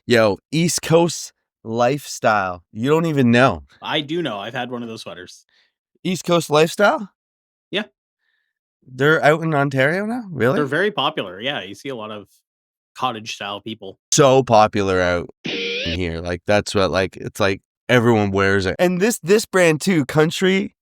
Yo, East Coast lifestyle. You don't even know. I do know. I've had one of those sweaters. East Coast lifestyle? Yeah. They're out in Ontario now? Really? They're very popular. Yeah, you see a lot of cottage style people. So popular out in here. Like that's what it's like everyone wears it. And this brand too, Country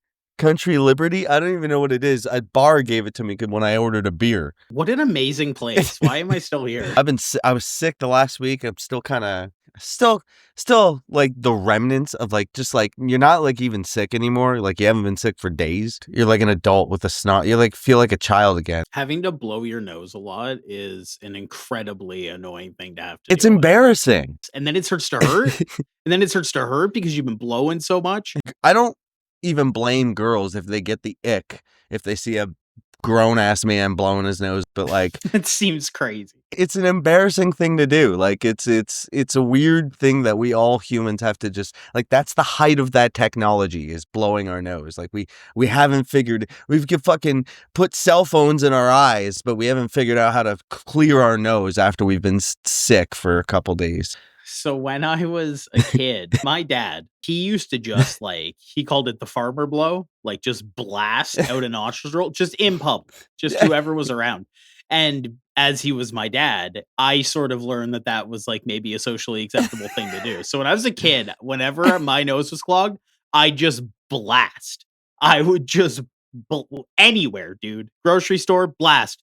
Liberty, I don't even know what it is. A bar gave it to me when I ordered a beer. What an amazing place. Why am I still here? I was sick the last week. I'm still kind of still like the remnants of like, just like, you're not like even sick anymore. Like you haven't been sick for days. You're like an adult with a snot. You like feel like a child again. Having to blow your nose a lot is an incredibly annoying thing to have to It's embarrassing. With. And then it starts to hurt. And then it starts to hurt because you've been blowing so much. I don't even blame girls if they get the ick if they see a grown-ass man blowing his nose, but like it seems crazy. It's an embarrassing thing to do. Like it's a weird thing that we all humans have to just like, that's the height of that technology, is blowing our nose. Like we haven't figured, we've fucking put cell phones in our eyes, but we haven't figured out how to clear our nose after we've been sick for a couple days. So when I was a kid, my dad, he used to just like, he called it the farmer blow, like just blast out a nostril, just in public, just whoever was around. And as he was my dad, I sort of learned that was like maybe a socially acceptable thing to do. So when I was a kid, whenever my nose was clogged, I just blast. I would just anywhere, dude. Grocery store, blast.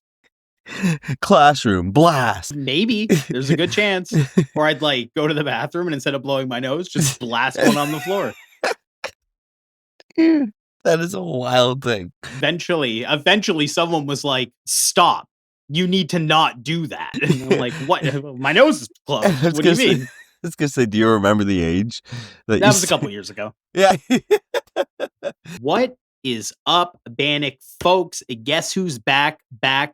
Classroom, blast. Maybe there's a good chance. Or I'd like go to the bathroom and instead of blowing my nose, just blast one on the floor. That is a wild thing. Eventually someone was like, stop. You need to not do that. And I'm like, what? My nose is closed. What do you mean? I was going to say, do you remember the age? That was a couple years ago. Yeah. What is up, Bannock folks? Guess who's back again.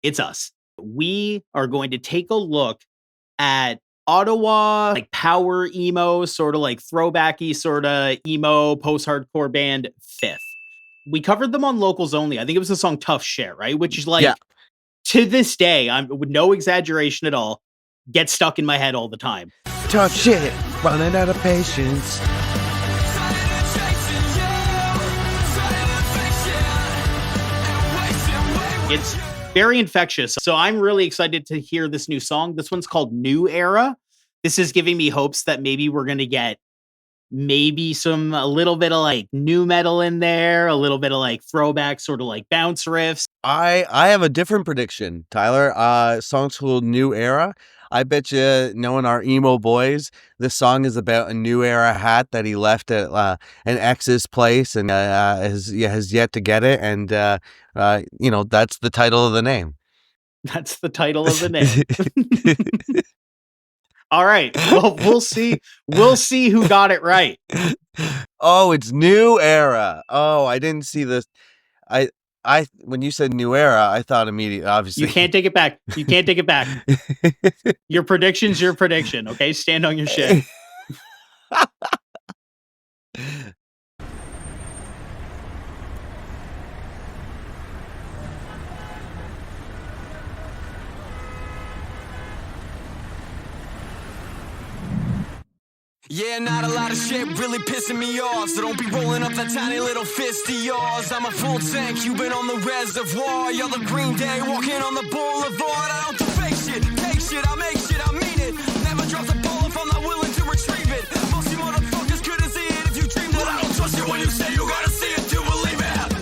It's us. We are going to take a look at Ottawa, like power emo, sort of like throwbacky, sort of emo post-hardcore band Fifth. We covered them on Locals Only. I think it was the song Tough Shit, right? Which is like, to this day, I'm with no exaggeration at all, gets stuck in my head all the time. Tough shit, running out of patience. It's very infectious. So I'm really excited to hear this new song. This one's called New Era. This is giving me hopes that maybe we're going to get a little bit of like new metal in there, a little bit of like throwback, sort of like bounce riffs. I have a different prediction, Tyler. Song's called New Era. I bet you, knowing our emo boys, this song is about a New Era hat that he left at an ex's place and has yet to get it. And, that's the title of the name. That's the title of the name. All right. Well, we'll see. We'll see who got it right. Oh, it's New Era. Oh, I didn't see this. When you said New Era, I thought immediately, obviously. You can't take it back. You can't take it back. Your prediction's your prediction, okay? Stand on your shit. Yeah, not a lot of shit really pissing me off, so don't be rolling up that tiny little fist of yours. I'm a full tank, you've been on the reservoir. You're the Green Day walking on the boulevard. I don't do fake shit, take shit, I make shit, I mean it. Never drop the ball if I'm not willing to retrieve it. Most you motherfuckers couldn't see it if you dreamed it. I don't trust you when you say you gotta see it to believe it.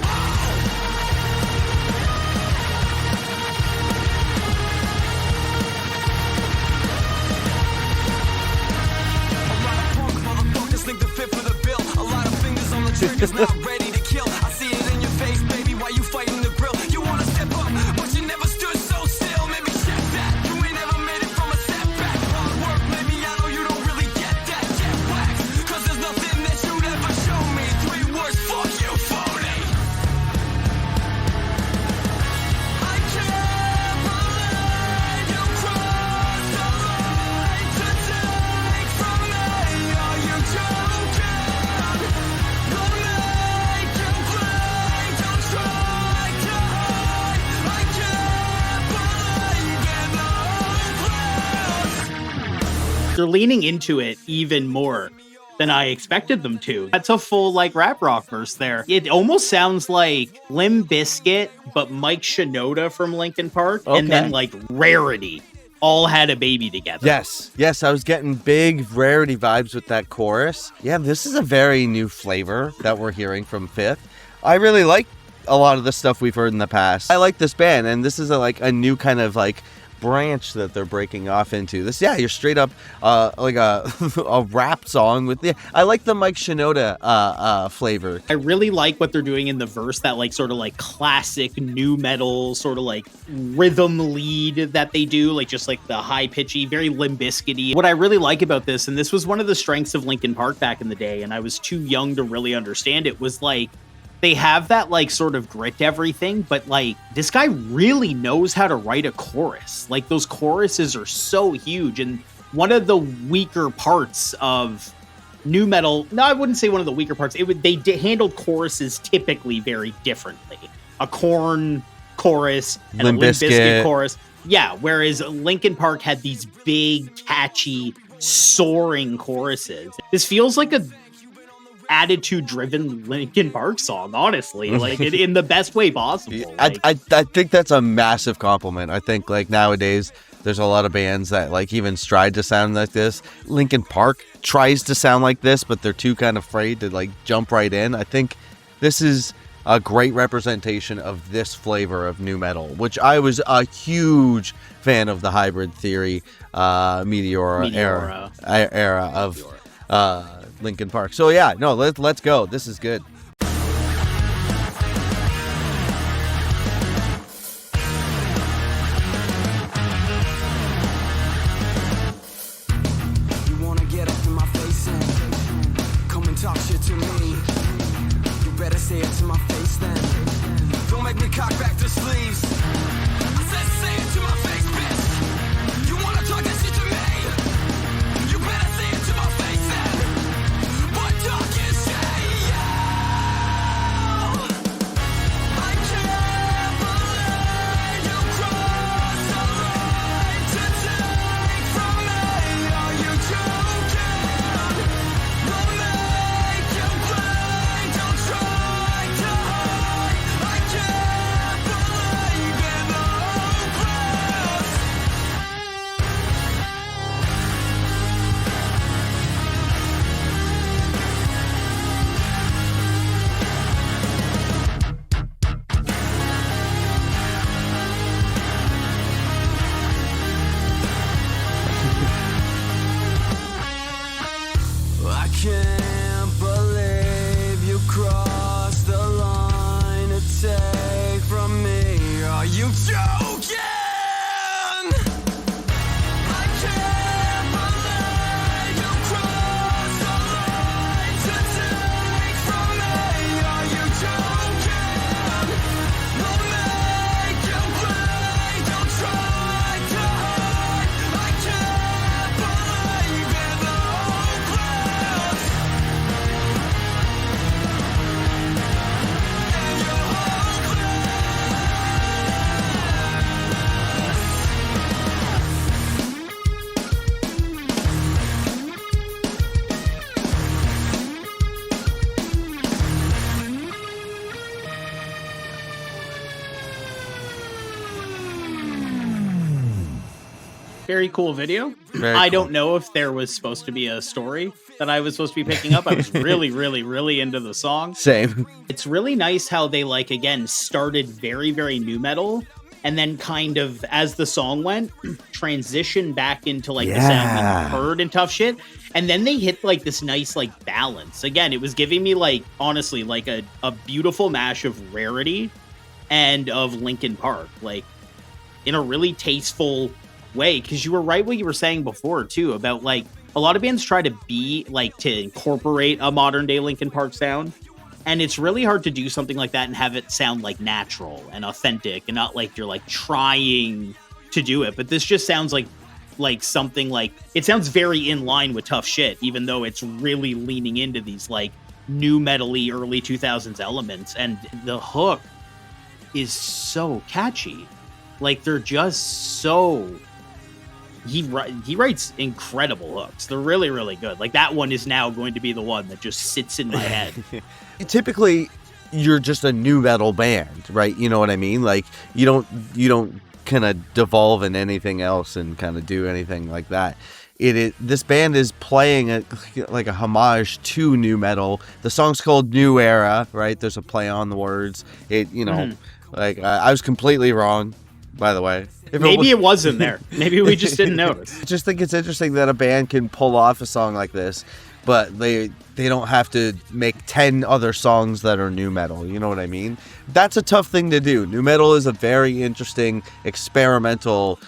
Think the fit for the bill. A lot of fingers on the triggers, not ready to kill. I see it in your face, baby. Why you fighting the grill? You wanna step up, but you never stood so still. Maybe check that. You ain't never made it from a setback. Hard work, maybe I know you don't really get that. Jet wax, cause there's nothing that you'd ever show me. 3 words, fuck you, phony. I can't believe you crossed the line to take from me. Are you joking? The They're leaning into it even more than I expected them to. That's a full like rap rock verse there. It almost sounds like Limp Bizkit, but Mike Shinoda from Linkin Park, and then like Rarity all had a baby together. Yes, I was getting big Rarity vibes with that chorus. Yeah, this is a very new flavor that we're hearing from Fifth. I really like a lot of the stuff we've heard in the past. I like this band, and this is a new kind of like branch that they're breaking off into. This, you're straight up like a a rap song with I like the Mike Shinoda flavor. I really like what they're doing in the verse, that like sort of like classic new metal sort of like rhythm lead that they do, like just like the high pitchy, very Limp Bizkit-y. What I really like about this, and this was one of the strengths of Linkin Park back in the day, and I was too young to really understand it, was like they have that like sort of grit to everything, but like this guy really knows how to write a chorus. Like those choruses are so huge. And one of the weaker parts of new metal, no, I wouldn't say one of the weaker parts. They handled choruses typically very differently. A Korn chorus and Limp a Limp Bizkit Bizkit chorus. Yeah, whereas Linkin Park had these big, catchy, soaring choruses. This feels like a attitude-driven Linkin Park song, honestly, like in the best way possible. Like, I think that's a massive compliment. I think like nowadays there's a lot of bands that like even strive to sound like this. Linkin Park tries to sound like this, but they're too kind of afraid to like jump right in. I think this is a great representation of this flavor of new metal, which I was a huge fan of the Hybrid Theory Meteora. Era of Linkin Park. So yeah, no, let's go. This is good. You wanna get up in my face and come and talk shit to me? You better say it to my face then. Don't make me cock back the sleeves. I said say it to my face, bitch. You wanna talk that shit to me? You better say it to my face then. What talk you say? I can't believe you crossed the line to take from me. Are you joking? Don't make you play. Don't try to hide. I can't believe in the hopeless. I can't believe you crossed the line to take from me. Are you joking? I can't believe you crossed the line to take from me. Are you joking? Don't make you play. Don't try to hide. I can't believe in the hopeless. And you're very cool video. Very I cool. don't know if there was supposed to be a story that I was supposed to be picking up. I was really, really, really into the song. Same. It's really nice how they like, again, started very, very new metal, and then kind of, as the song went, transitioned back into like the sound we heard and tough shit. And then they hit like this nice like balance. Again, it was giving me like, honestly, like a beautiful mash of Rarity and of Linkin Park, like in a really tasteful way. Because you were right what you were saying before too, about like a lot of bands try to be like to incorporate a modern day Linkin Park sound. And it's really hard to do something like that and have it sound like natural and authentic and not like you're like trying to do it. But this just sounds like something like, it sounds very in line with tough shit, even though it's really leaning into these like new metal-y early 2000s elements. And the hook is so catchy. Like they're just so he writes incredible hooks. They're really, really good. Like that one is now going to be the one that just sits in my head. Typically, you're just a new metal band, right? You know what I mean? Like you don't kind of devolve in anything else and kind of do anything like that. This band is playing like a homage to new metal. The song's called New Era, right? There's a play on the words. Like I was completely wrong, by the way. Maybe it wasn't there. Maybe we just didn't notice. I just think it's interesting that a band can pull off a song like this, but they don't have to make 10 other songs that are new metal. You know what I mean? That's a tough thing to do. New metal is a very interesting experimental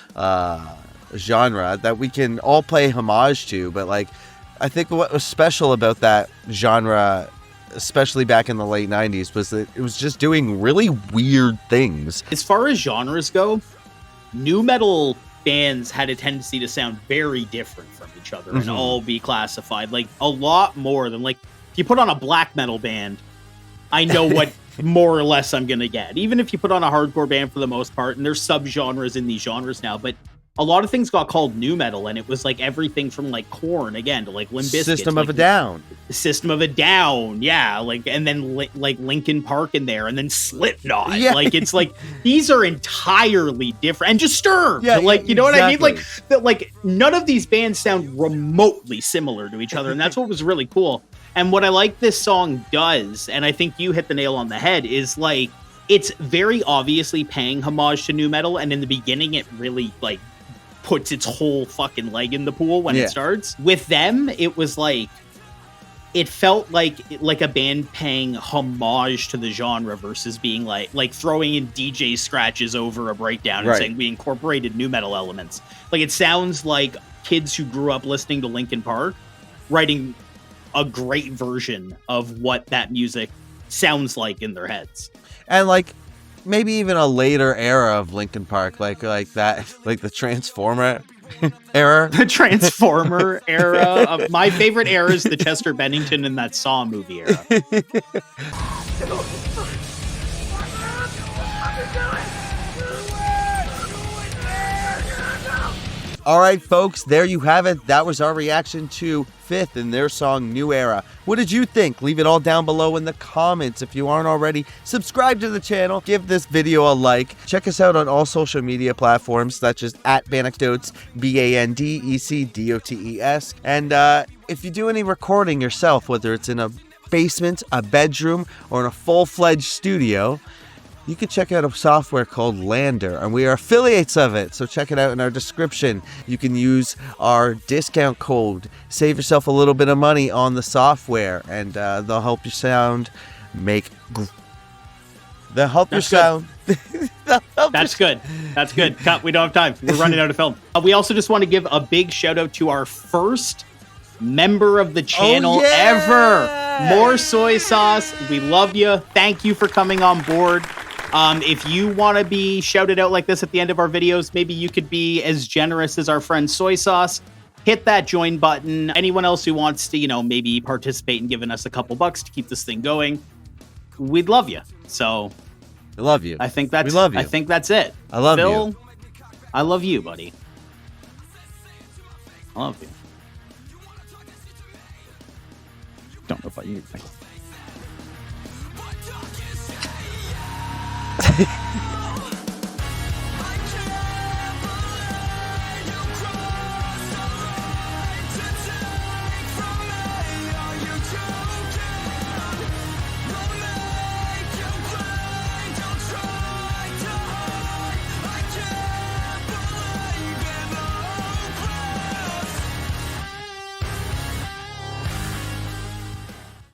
genre that we can all play homage to, but like I think what was special about that genre, especially back in the late 90s, was that it was just doing really weird things. As far as genres go, new metal bands had a tendency to sound very different from each other and all be classified like a lot more than like if you put on a black metal band, I know what more or less I'm gonna get. Even if you put on a hardcore band for the most part, and there's subgenres in these genres now, but a lot of things got called new metal, and it was like everything from like Korn again to like Limp Bizkit, System like, of a Down. System of a Down, yeah, like and then like Linkin Park in there, and then Slipknot. Yeah. Like it's like these are entirely different, and Disturbed. Yeah, like you know what I mean? exactly. Like that, like none of these bands sound remotely similar to each other, and that's what was really cool. And what I like this song does, and I think you hit the nail on the head, is like it's very obviously paying homage to new metal, and in the beginning it really like puts its whole fucking leg in the pool when it starts. With them, it was like it felt like a band paying homage to the genre versus being like throwing in DJ scratches over a breakdown and saying we incorporated new metal elements. Like it sounds like kids who grew up listening to Linkin Park writing a great version of what that music sounds like in their heads. And like maybe even a later era of Linkin Park, like that, like the Transformer era. The Transformer era. My favorite era is the Chester Bennington in that Saw movie era. All right, folks, there you have it. That was our reaction to Fifth and their song New Era. What did you think? Leave it all down below in the comments. If you aren't already, subscribe to the channel, give this video a like. Check us out on all social media platforms such as @bandecfolks, BANDECDOTES. And if you do any recording yourself, whether it's in a basement, a bedroom, or in a full-fledged studio, you can check out a software called Lander, and we are affiliates of it, so check it out in our description. You can use our discount code, save yourself a little bit of money on the software, and they'll help your sound make... They'll help your sound... That's good. That's good. Cut. We don't have time. We're running out of film. We also just want to give a big shout out to our first member of the channel ever. More soy sauce. We love you. Thank you for coming on board. If you want to be shouted out like this at the end of our videos, maybe you could be as generous as our friend Soy Sauce. Hit that join button. Anyone else who wants to, maybe participate in giving us a couple bucks to keep this thing going, we'd love you. So, I love you. I think that's. We love you. I think that's it. I love Phil, you. I love you, buddy. I love you. Don't know about you.